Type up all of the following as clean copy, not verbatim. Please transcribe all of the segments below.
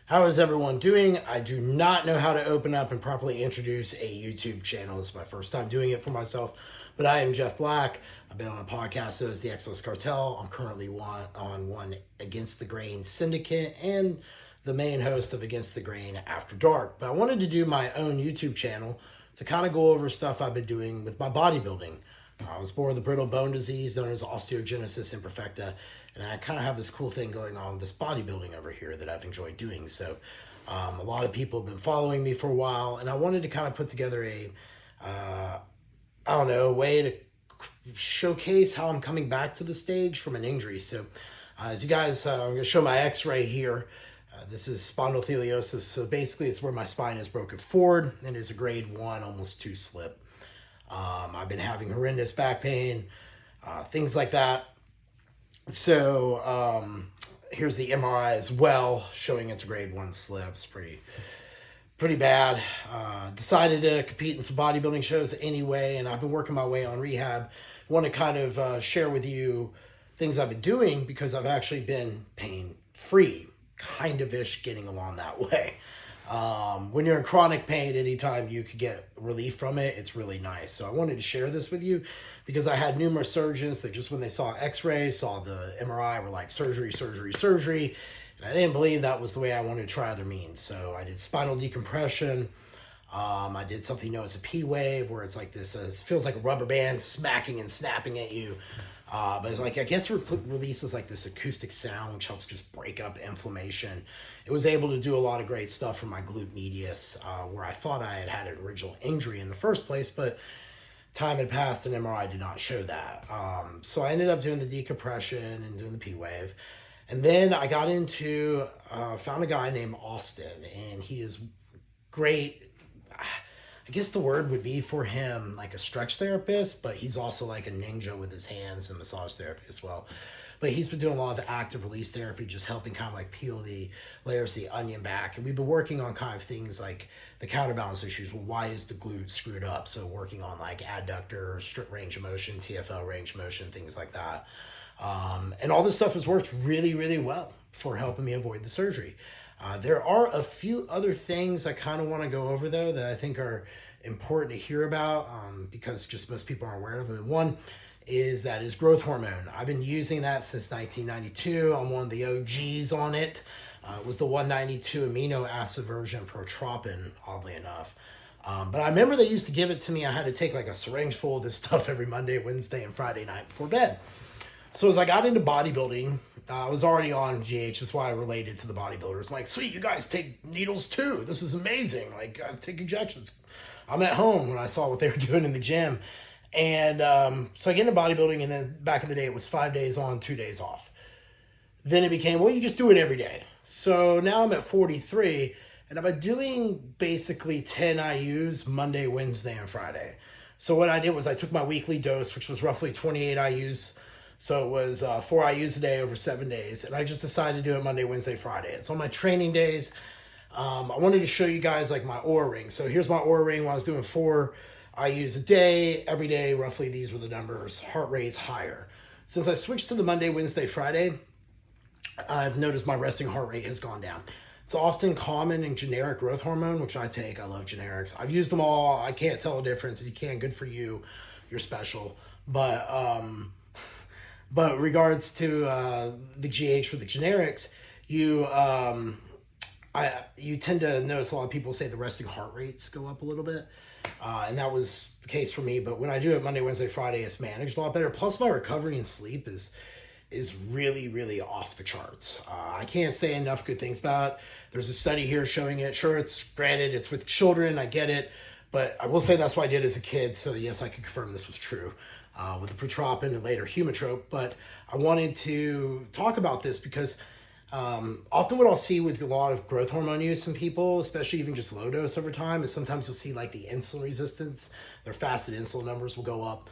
How is everyone doing? I do not know how to open up and properly introduce a YouTube channel. This is my first time doing it for myself, but I am Jeff Black. I've been on a podcast as the Exos Cartel. I'm currently on one Against the Grain Syndicate and the main host of Against the Grain After Dark. But I wanted to do my own YouTube channel to kind of go over stuff I've been doing with my bodybuilding. I was born with a brittle bone disease known as osteogenesis imperfecta, and I kind of have this cool thing going on with this bodybuilding over here that I've enjoyed doing. So a lot of people have been following me for a while, and I wanted to kind of put together a way to showcase how I'm coming back to the stage from an injury. So as you guys, I'm going to show my x-ray here. This is spondylolisthesis. So basically it's where my spine is broken forward and is a grade 1, almost 2 slip. I've been having horrendous back pain, things like that. So here's the MRI as well, showing it's a grade 1 slip. It's pretty bad. Decided to compete in some bodybuilding shows anyway, and I've been working my way on rehab. Want to kind of share with you things I've been doing because I've actually been pain-free, kind of-ish, getting along that way. When you're in chronic pain, anytime you could get relief from it, it's really nice. So I wanted to share this with you because I had numerous surgeons that just when they saw x-rays, saw the MRI, were like surgery, surgery, surgery. And I didn't believe that was the way I wanted to try other means. So I did spinal decompression. I did something known as a P-wave, where it's like this, it feels like a rubber band smacking and snapping at you. But it's like, I guess it releases like this acoustic sound, which helps just break up inflammation. It was able to do a lot of great stuff for my glute medius, where I thought I had an original injury in the first place, but time had passed and MRI did not show that. So I ended up doing the decompression and doing the P-wave. And then I got into, found a guy named Austin, and he is great. I guess the word would be for him like a stretch therapist, but he's also like a ninja with his hands and massage therapy as well. But he's been doing a lot of the active release therapy, just helping kind of like peel the layers of the onion back. And we've been working on kind of things like the counterbalance issues. Well, why is the glute screwed up? So working on like adductor, strip range of motion, TFL range of motion, things like that. And all this stuff has worked really, really well for helping me avoid the surgery. There are a few other things I kind of want to go over though that I think are important to hear about because just most people aren't aware of them. And one is growth hormone. I've been using that since 1992. I'm one of the OGs on it. It was the 192 amino acid version, protropin, oddly enough. But I remember they used to give it to me. I had to take like a syringe full of this stuff every Monday, Wednesday, and Friday night before bed. So as I got into bodybuilding, I was already on GH. That's why I related to the bodybuilders. I'm like, sweet, you guys take needles too. This is amazing. Like, you guys take injections. I'm at home when I saw what they were doing in the gym. And so I get into bodybuilding, and then back in the day, it was 5 days on, 2 days off. Then it became, well, you just do it every day. So now I'm at 43, and I've been doing basically 10 IUs Monday, Wednesday, and Friday. So what I did was I took my weekly dose, which was roughly 28 IUs. So it was 4 IUs a day over 7 days. And I just decided to do it Monday, Wednesday, Friday. And so on my training days, I wanted to show you guys like my Oura ring. So here's my Oura ring when I was doing 4 IUs a day. Every day, roughly, these were the numbers. Heart rate's higher. Since I switched to the Monday, Wednesday, Friday, I've noticed my resting heart rate has gone down. It's often common in generic growth hormone, which I take. I love generics. I've used them all. I can't tell a difference. If you can, good for you. You're special. But regards to the GH with the generics, you tend to notice a lot of people say the resting heart rates go up a little bit. And that was the case for me. But when I do it Monday, Wednesday, Friday, it's managed a lot better. Plus my recovery and sleep is really, really off the charts. I can't say enough good things about it. There's a study here showing it. Sure, it's with children. I get it. But I will say that's what I did as a kid. So yes, I can confirm this was true with the protropin and later humatrope. But I wanted to talk about this because often what I'll see with a lot of growth hormone use in people, especially even just low dose over time, is sometimes you'll see like the insulin resistance, their fasted insulin numbers will go up.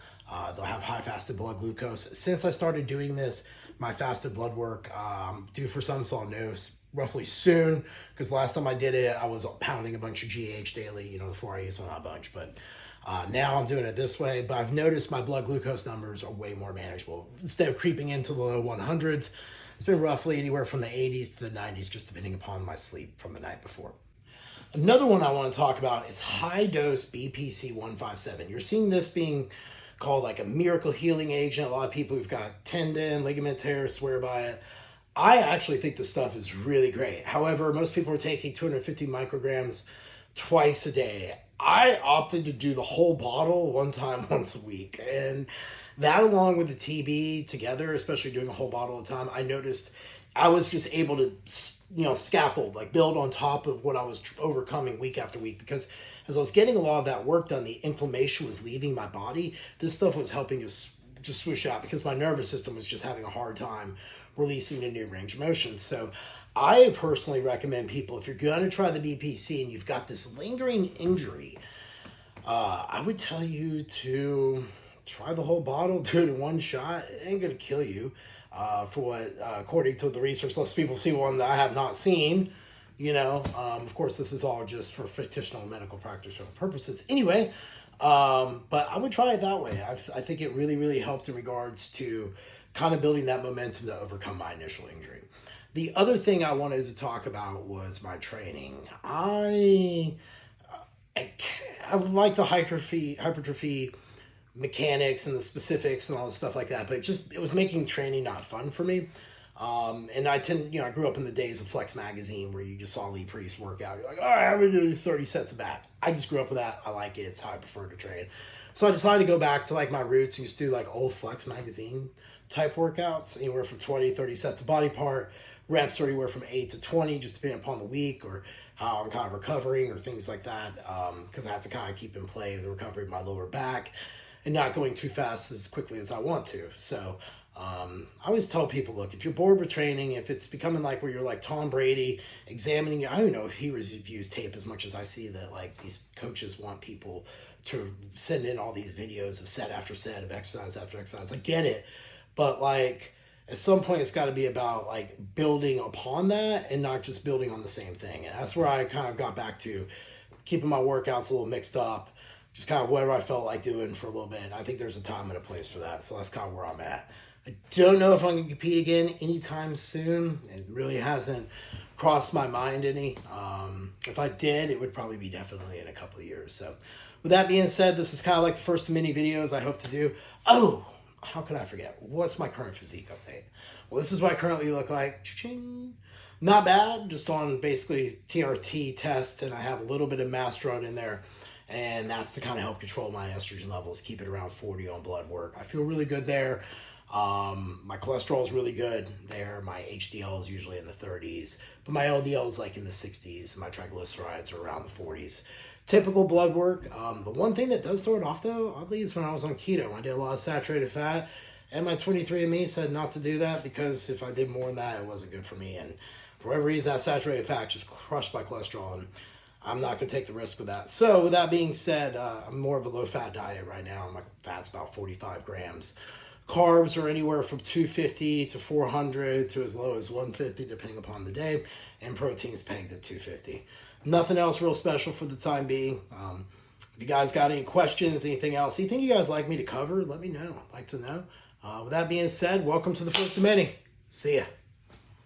They'll have high fasted blood glucose. Since I started doing this, my fasted blood work due for some, so I'll know roughly soon, because last time I did it, I was pounding a bunch of GH daily, the 4 IUs, well, not a bunch, but now I'm doing it this way. But I've noticed my blood glucose numbers are way more manageable. Instead of creeping into the low 100s, It's been roughly anywhere from the 80s to the 90s, just depending upon my sleep from the night before. Another one I want to talk about is high-dose BPC-157. You're seeing this being called like a miracle healing agent. A lot of people who've got tendon, ligament tears swear by it. I actually think this stuff is really great. However, most people are taking 250 micrograms twice a day. I opted to do the whole bottle one time once a week. And that, along with the TB together, especially doing a whole bottle at a time, I noticed I was just able to, scaffold, like build on top of what I was overcoming week after week. Because as I was getting a lot of that work done, the inflammation was leaving my body. This stuff was helping just swoosh out because my nervous system was just having a hard time releasing the new range of motion. So I personally recommend people, if you're going to try the BPC and you've got this lingering injury, I would tell you to try the whole bottle, do it in one shot. It ain't going to kill you. For what, according to the research, let's people see one that I have not seen. Of course, this is all just for fictional medical practitioner purposes. Anyway, but I would try it that way. I think it really, really helped in regards to kind of building that momentum to overcome my initial injury. The other thing I wanted to talk about was my training. I like the hypertrophy mechanics and the specifics and all the stuff like that, but it was making training not fun for me. And I grew up in the days of Flex Magazine where you just saw Lee Priest work out. You're like, all right, I'm going to do 30 sets of back. I just grew up with that. I like it. It's how I prefer to train. So I decided to go back to like my roots and just do like old Flex Magazine type workouts, anywhere from 20, 30 sets of body part, reps are anywhere from 8 to 20, just depending upon the week or how I'm kind of recovering or things like that. Because I have to kind of keep in play the recovery of my lower back and not going too fast as quickly as I want to. So I always tell people, look, if you're bored with training, if it's becoming like where you're like Tom Brady examining, I don't know if he reviews tape as much as I see that like these coaches want people to send in all these videos of set after set of exercise after exercise. I get it. But like at some point it's got to be about like building upon that and not just building on the same thing. And that's where I kind of got back to keeping my workouts a little mixed up, just kind of whatever I felt like doing for a little bit. And I think there's a time and a place for that. So that's kind of where I'm at. I don't know if I'm going to compete again anytime soon. It really hasn't crossed my mind any. If I did, it would probably be definitely in a couple of years. So with that being said, this is kind of like the first of many videos I hope to do. Oh, how could I forget? What's my current physique update? Well, this is what I currently look like. Cha-ching. Not bad, just on basically TRT test, and I have a little bit of masteron in there, and that's to kind of help control my estrogen levels, keep it around 40 on blood work. I feel really good there. My cholesterol is really good there. My HDL is usually in the 30s, but my LDL is like in the 60s. My triglycerides are around the 40s. Typical blood work. The one thing that does throw it off, though, oddly, is when I was on keto. I did a lot of saturated fat, and my 23andMe said not to do that because if I did more than that, it wasn't good for me. And for whatever reason, that saturated fat just crushed my cholesterol, and I'm not going to take the risk with that. So with that being said, I'm more of a low-fat diet right now. My fat's about 45 grams. Carbs are anywhere from 250 to 400 to as low as 150, depending upon the day, and protein's pegged at 250. Nothing else real special for the time being. If you guys got any questions, anything else, anything you guys like me to cover, let me know. I'd like to know. With that being said, welcome to the first of many. See ya.